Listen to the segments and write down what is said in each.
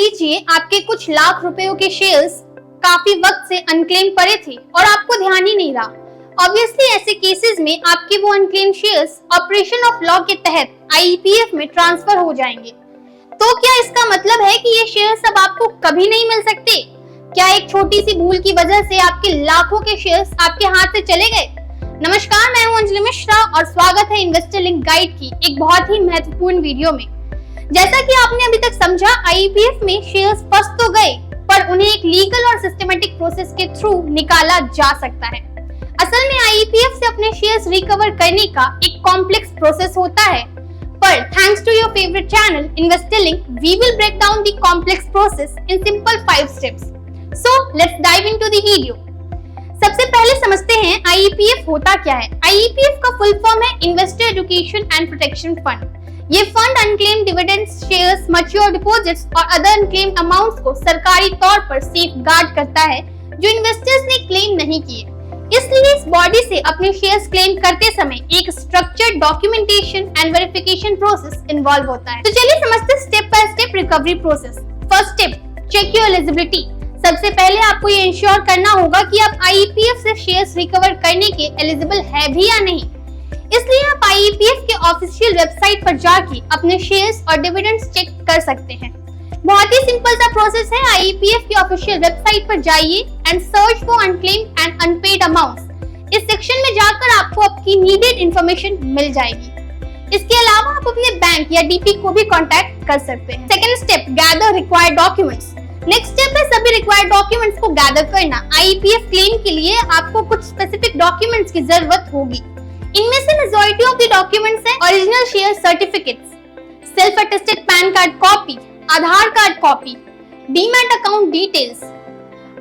लीजिए आपके कुछ लाख रुपयों के शेयर्स काफी वक्त से अनक्लेम पड़े थे और आपको ध्यान ही नहीं रहा। ऑब्वियसली ऐसे केसेस में आपके वो unclaim shares operation of law के तहत आईपीएफ में ट्रांसफर हो जाएंगे। तो क्या इसका मतलब है कि ये शेयर्स अब आपको कभी नहीं मिल सकते? क्या एक छोटी सी भूल की वजह से आपके लाखों के शेयर्स आपके हाथ से चले गए? नमस्कार, मैं हूं अंजलि मिश्रा और स्वागत है इन्वेस्टर लिंक गाइड की एक बहुत ही महत्वपूर्ण वीडियो में। जैसा कि आपने अभी तक समझा, आईपीएफ में शेयर्स फंस तो गए पर उन्हें एक लीगल और सिस्टमैटिक प्रोसेस के थ्रू निकाला जा सकता है। असल में आईपीएफ से अपने शेयर्स रिकवर करने का एक कॉम्प्लेक्स प्रोसेस होता है, पर thanks to your favourite channel investor link, we will break down the complex process in simple 5 steps. So let's dive into the video. सबसे पहले समझते हैं आईपीएफ होता क्या है। आईपीएफ का फुल फॉर्म है investor education and protection fund. ये fund unclaimed dividends, shares, mature deposits और अदर अनक्लेम्ड अमाउंट्स को सरकारी तौर पर सेफगार्ड करता है जो इन्वेस्टर्स ने क्लेम नहीं किए। इसलिए इस बॉडी से अपने शेयर्स क्लेम करते समय एक structured documentation and verification process involve होता है। तो चलिए समझते हैं step by step recovery process. First step, check your eligibility. सबसे पहले आपको ये इंश्योर करना होगा कि आप आईपीएफ से शेयर्स रिकवर करने के एलिजिबल है भी या नहीं। इसलिए आप आईपीएफ के ऑफिशियल वेबसाइट पर जाके अपने शेयर्स और डिविडेंड्स चेक कर सकते हैं। बहुत ही सिंपल सा प्रोसेस है। आईपीएफ की ऑफिशियल वेबसाइट पर जाइए and search for unclaimed and unpaid amounts. इस सेक्शन में जाकर आपको आपकी नीडेड इंफॉर्मेशन मिल जाएगी। इसके अलावा आप अपने बैंक या डीपी को भी कांटेक्ट कर सकते हैं। Second step, gather required documents. Next step है सभी रिक्वायर्ड डॉक्यूमेंट्स को गैदर करना। आईपीएफ क्लेम के लिए आपको कुछ स्पेसिफिक डॉक्यूमेंट्स की जरूरत होगी। इनमें से मेजॉरिटी ऑफ द डॉक्यूमेंट्स हैं original share certificates, self attested PAN card copy, Aadhaar card copy, demat account details,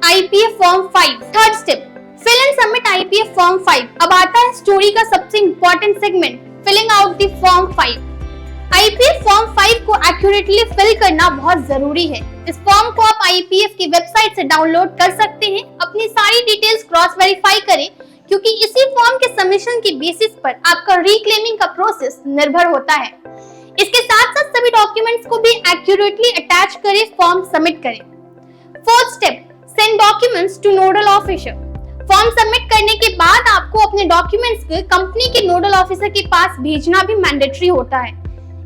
IPF form 5। Third step, fill and submit IPF form 5। अब आता है स्टोरी का सबसे important segment, filling out the form 5। IPF form 5 को accurately fill करना बहुत जरूरी है। इस फॉर्म को आप आईपीएफ की वेबसाइट से डाउनलोड कर सकते हैं। अपनी सारी डिटेल्स क्रॉस वेरीफाई करें क्योंकि इसी फॉर्म के सबमिशन की बेसिस पर आपका रिक्लेमिंग का प्रोसेस निर्भर होता है। इसके साथ साथ सभी डॉक्यूमेंट्स को भी एक्यूरेटली अटैच करें, फॉर्म सबमिट करें। Fourth step, send documents two nodal officer. Form submit करने के बाद आपको अपने डॉक्यूमेंट्स को कंपनी के नोडल ऑफिसर के पास भेजना भी मैंडेटरी होता है।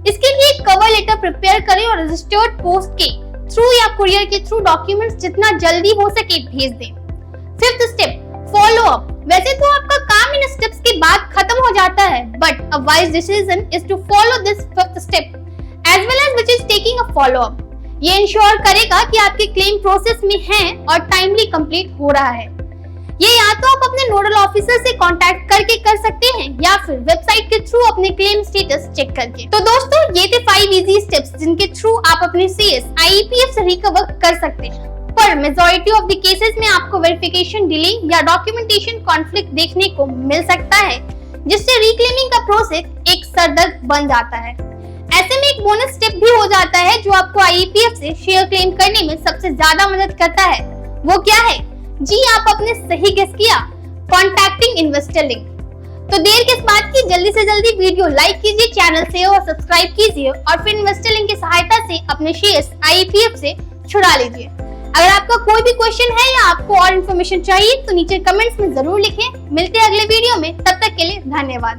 इसके लिए एक कवर लेटर प्रिपेयर करें और रजिस्टर्ड पोस्ट के थ्रू या कुरियर के थ्रू डॉक्यूमेंट्स जितना जल्दी हो सके भेज दें। Fifth step, follow up. वैसे तो आपका काम इन स्टेप्स के बाद खत्म हो जाता है, but a wise decision is to follow this fifth step as well as which is taking a follow up. ये इंश्योर करेगा कि आपके क्लेम प्रोसेस में है और टाइमली कंप्लीट हो रहा है। ये या तो आप अपने नोडल ऑफिसर से कांटेक्ट करके कर सकते हैं या फिर वेबसाइट के थ्रू अपने क्लेम स्टेटस चेक करके। तो दोस्तों, ये थे 5 इजी स्टेप्स जिनके थ्रू आप अपने शेयर्स आईपीएफ से रिकवर कर सकते हैं। पर मेजॉरिटी ऑफ द केसेस में आपको वेरिफिकेशन डिले या डॉक्यूमेंटेशन कॉन्फ्लिक्ट देखने को मिल सकता है, जिससे रिक्लेमिंग का प्रोसेस एक सरदर्द बन जाता है। ऐसे में एक बोनस स्टेप भी हो जाता है जो आपको आईपीएफ से शेयर क्लेम करने में सबसे ज्यादा मदद करता है। वो क्या है? जी, आप आपने सही गेस किया, कॉन्टैक्टिंग इन्वेस्टर लिंक। तो देर किस बात की, जल्दी से जल्दी वीडियो लाइक कीजिए, चैनल से और सब्सक्राइब कीजिए और फिर इन्वेस्टर लिंक की सहायता से अपने शेयर्स आईपीएफ से छुड़ा लीजिए। अगर आपका कोई भी क्वेश्चन है या आपको और इन्फॉर्मेशन चाहिए तो नीचे कमेंट्स में जरूर लिखें। मिलते हैं अगले वीडियो में, तब तक के लिए धन्यवाद।